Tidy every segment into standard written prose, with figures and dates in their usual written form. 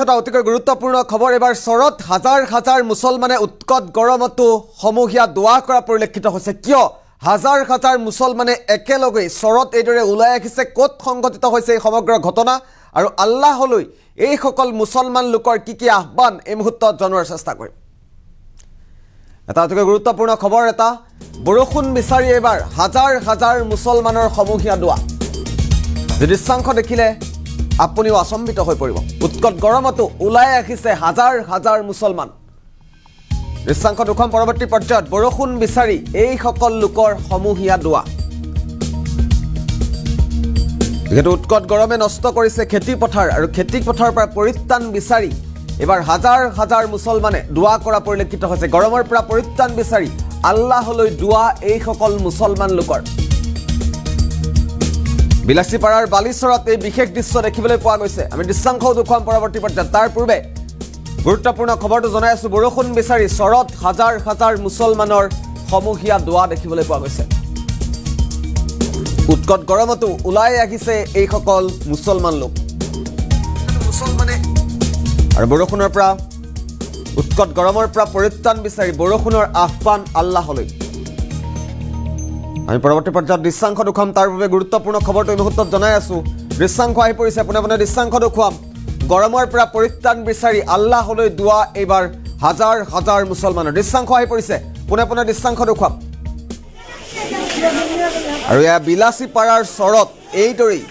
এটা অতিকৈ গুৰুত্বপূৰ্ণ খবৰ এবাৰ চৰত হাজাৰ হাজাৰ মুছলমানে উৎকট গৰমতো সমূহীয়া দোৱা কৰা পৰিলক্ষিত হৈছে কিয় হাজাৰ হাজাৰ মুছলমানে একেলগে চৰত এইদৰে ওলাই আহিছে ক'ত সংঘটিত হৈছে এই সমগ্ৰ ঘটনা আৰু আল্লাহলৈ এই সকল মুছলমান লোকৰ কি আহ্বান এই মুহূৰ্তত জনোৱাৰ চেষ্টা কৰিম এটা অতিকৈ গুৰুত্বপূৰ্ণ খবৰ এটা বৰষুণ বিচাৰি এবাৰ হাজাৰ হাজাৰ মুছলমানৰ সমূহীয়া দোৱা দৃশ্যাংশ দেখিলে আপুনিও আচম্বিত হৈ পৰিব উৎকট গৰমতো ওলাই আহিছে হাজাৰ হাজাৰ মুছলমান দৃশ্যাংশ দুখন পৰৱৰ্তী পৰ্যায়ত বৰষুণ বিচাৰি এই সকল লোকৰ সমূহীয়া দোৱা যেটো উৎকট গৰমে নষ্ট কৰিছে খেতি পথাৰ আৰু খেতি পথাৰৰ পৰা পৰিত্ৰাণ বিচাৰি এবাৰ হাজাৰ হাজাৰ মুছলমানে দোৱা কৰা পৰিলক্ষিত হৈছে গৰমৰ পৰা পৰিত্ৰাণ বিচাৰি আল্লাহলৈ দোৱা এই সকল মুছলমান লোকৰ বিলাসীপাৰাৰ বালিচৰত এই বিশেষ দৃশ্য দেখিবলৈ পোৱা গৈছে আমি দৃশ্যাংশ দেখুৱাম পৰৱৰ্তী পৰ্যায়ত তাৰ পূৰ্বে গুৰুত্বপূৰ্ণ খবৰটো জনাই আছো বৰষুণ বিচাৰি চৰত হাজাৰ হাজাৰ মুছলমানৰ সমূহীয়া দোৱা দেখিবলৈ পোৱা গৈছে উৎকট গৰমতো ওলাই আহিছে এই সকল মুছলমান লোক মুছলমানে আৰু বৰষুণৰ পৰা উৎকট গৰমৰ পৰা পৰিত্ৰাণ বিচাৰি বৰষুণৰ আহ্বান আল্লাহলৈ আমি পৰৱৰ্তী পৰ্যায়ত দৃশ্যাংশ দেখুৱাম তাৰ বাবে গুৰুত্বপূৰ্ণ খবৰটো এই মুহূৰ্তত জনাই আছো দৃশ্যাংশ আহি পৰিছে পোনে পোনে দৃশ্যাংশ দেখুৱাম গৰমৰ পৰা পৰিত্ৰাণ বিচাৰি আল্লাহলৈ দোৱা এইবাৰ হাজাৰ হাজাৰ মুছলমানৰ দৃশ্যাংশ আহি পৰিছে পোনে পোনে দৃশ্যাংশ দেখুৱাম আৰু এয়া বিলাসীপাৰাৰ চৰত এইদৰেই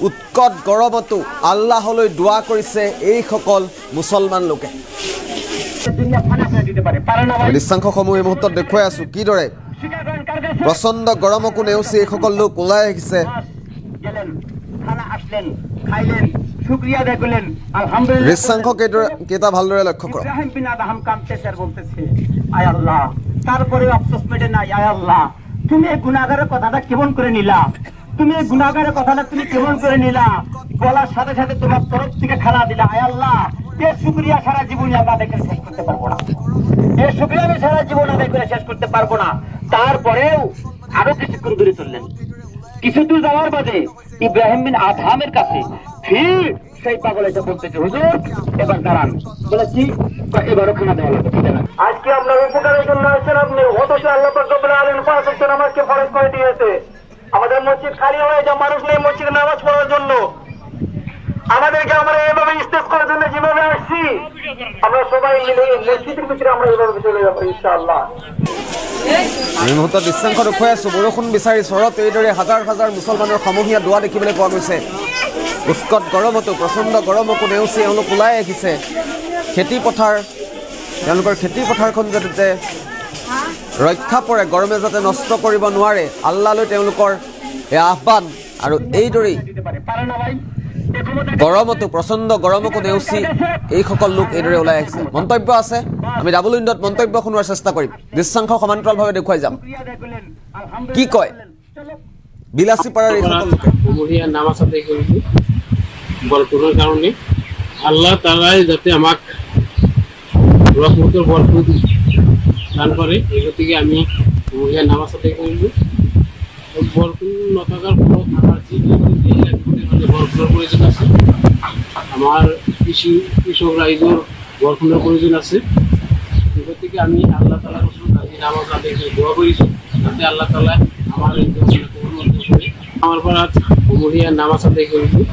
উৎকট গৰমতো আল্লাহলৈ দোৱা কৰিছে এই সকল মুছলমান লোকে দৃশ্যাংশসমূহ এই মুহূৰ্তত দেখুৱাই আছো কিদৰে প্ৰচণ্ড গৰমকো নেওচি এই সকল লোক ওলাই আহিছে দৃশ্যাংশ কেইটা ভালদৰে লক্ষ্য কৰক তারপরে আফসোস মেটে নাই আয় আল্লাহ তুমি এই গুনাহগারের কথাটা কেমন করে নিলা তুমি এই গুনাহগারের কথাটা তুমি কেমন করে নিলা বলার সাথে সাথে তোমার তরফ থেকে খেলা দিলা আয় আল্লাহ এই শুকরিয়া সারা জীবন আমরা দেখে শেষ করতে পারবো না এই শুকরিয়া আমি সারা জীবন আদায় করে শেষ করতে পারবো না তারপরেও আরো কিছুক্ষণ দূরে চললেন কিছু দূর যাওয়ার বাদে ইব্রাহিম বিন আদহামের কাছে ফির সেই পাগল এসে বলতেছে হুজুর এবার দাঁড়ান বলেছি এবারও খানা দেওয়া লাগবে আজকে আপনার উপকারের জন্য আসছেন আপনি অথচ আল্লাহ পাক রব্বুল আলামিন পাঁচ ওয়াক্ত নামাজকে ফরজ করে দিয়েছে আমাদের মসজিদ খালি হয়ে যায় মানুষ নেই মসজিদে নামাজ পড়ার জন্য আমাদেরকে আমরা এভাবে ইস্তেজ করার জন্য যেভাবে আসছি আমরা সবাই মিলে মসজিদের ভিতরে আমরা এভাবে চলে যাবো ইনশাআল্লাহ এই মুহূৰ্তত দৃশ্যাংশ দেখুৱাই আছো বৰষুণ বিচাৰি চৰত এইদৰে হাজাৰ হাজাৰ মুছলমানৰ সমূহীয়া দোৱা দেখিবলৈ পোৱা গৈছে উৎকট গৰমতো প্ৰচণ্ড গৰমকো নেওচি এওঁলোক ওলাই আহিছে খেতি পথাৰ তেওঁলোকৰ খেতি পথাৰখন যাতে ৰক্ষা পৰে গৰমে যাতে নষ্ট কৰিব নোৱাৰে আল্লাহলৈ তেওঁলোকৰ এই আহ্বান আৰু এইদৰেই গৰমতো প্ৰচণ্ড গৰমকো নেওচি এই সকল লোক এইদৰে ওলাই আহিছে মন্তব্য আছে আমি ডাবল উইণ্ডত মন্তব্য শুনোৱাৰ চেষ্টা কৰিম দৃশ্যাংশ সমান্তৰালভাৱে দেখুৱাই যাম কি কয় বিলাসীপাৰাৰ এই সকল লোকে সমূহীয়া নামাজ আদায় কৰিছো বৰষুণৰ কাৰণে আল্লাহ তাআলাই যাতে আমাক ৰহমতেৰ বৰকত দান কৰে এই গতিকে আমি সমূহীয়া নামাজ আদায় কৰিলো বৰষুণ নথকাৰ ফলত আমাৰ বৰষুণৰ প্ৰয়োজন আছে আমাৰ কৃষক ৰাইজৰ বৰষুণৰ প্ৰয়োজন আছে এই গতিকে আমি আল্লাহ তাআলাৰ ওচৰত আজি নামাজ আদায় কৰি দোৱা কৰিছোঁ যাতে আল্লাহ তাআলাই আমাৰ আমাৰ পৰা সমূহীয়া নামাজ আদায় কৰিলোঁ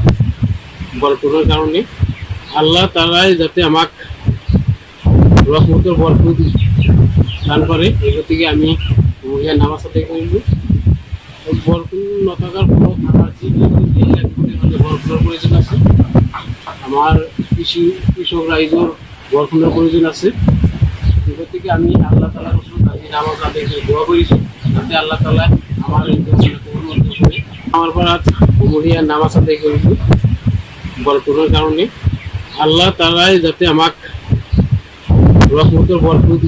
বৰষুণৰ কাৰণে আল্লাহ তাআলাই যাতে আমাক ৰহমতেৰ বৰকত দান কৰে এই গতিকে আমি সমূহীয়া নামাজ আদায় কৰিলোঁ বৰষুণ নথকাৰ ফলত আমাৰ বৰষুণৰ প্ৰয়োজন আছে আমাৰ কৃষক ৰাইজৰ বৰষুণৰ প্ৰয়োজন আছে এই গতিকে আমি আল্লাহ তাআলাৰ ওচৰত আজি নামাজ আদায় কৰি দোৱা কৰিছোঁ যাতে আল্লাহ তাআলাই আমাৰ আমাৰ পৰা সমূহীয়া নামাজ আদায় কৰিলোঁ বৰষুণৰ কাৰণে আল্লাহ তাআলাই যাতে আমাক ৰহমতেৰ বৰকত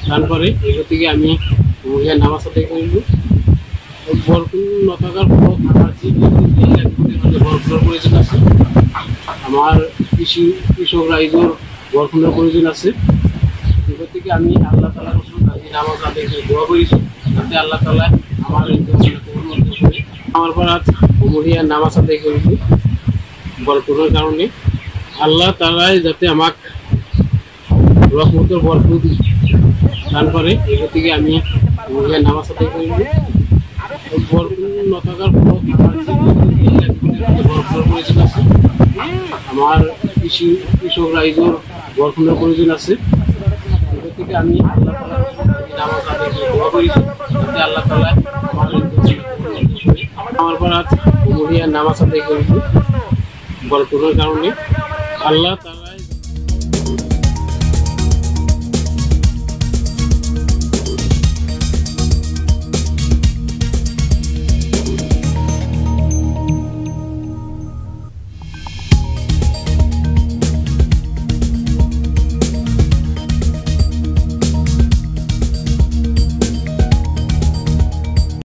দান কৰে এই গতিকে আমি সমূহীয়া নামাজ আদায় কৰিলোঁ বৰষুণ নথকাৰ ফলত আমাৰ বৰষুণৰ প্ৰয়োজন আছে আমাৰ কৃষক ৰাইজৰ বৰষুণৰ প্ৰয়োজন আছে এই গতিকে আমি আল্লাহ তাআলাৰ ওচৰত আজি নামাজ আদায় কৰি দোৱা কৰিছোঁ যাতে আল্লাহ তাআলাই আমাৰ পৰা সমূহীয়া নামাজ আদায় কৰিলোঁ বৰষুণৰ কাৰণে আল্লাহ তাআলাই যাতে আমাক রহমতের বরকত দান করে এই গতিকে আমি নামাজ আদায় করিব। বরকত নথাকার ফলত বরকতের প্রয়োজন আছে, আমার কৃষক রাইজর বরকতের প্রয়োজন আছে। এই গতিকে আমি আল্লাহ তাআলার নামাজ আদায় করে দোয়া করিছি যাতে আল্লাহ তাআলা আমার পর নামাজ আদায় করিব বরকতের কারণে আল্লাহ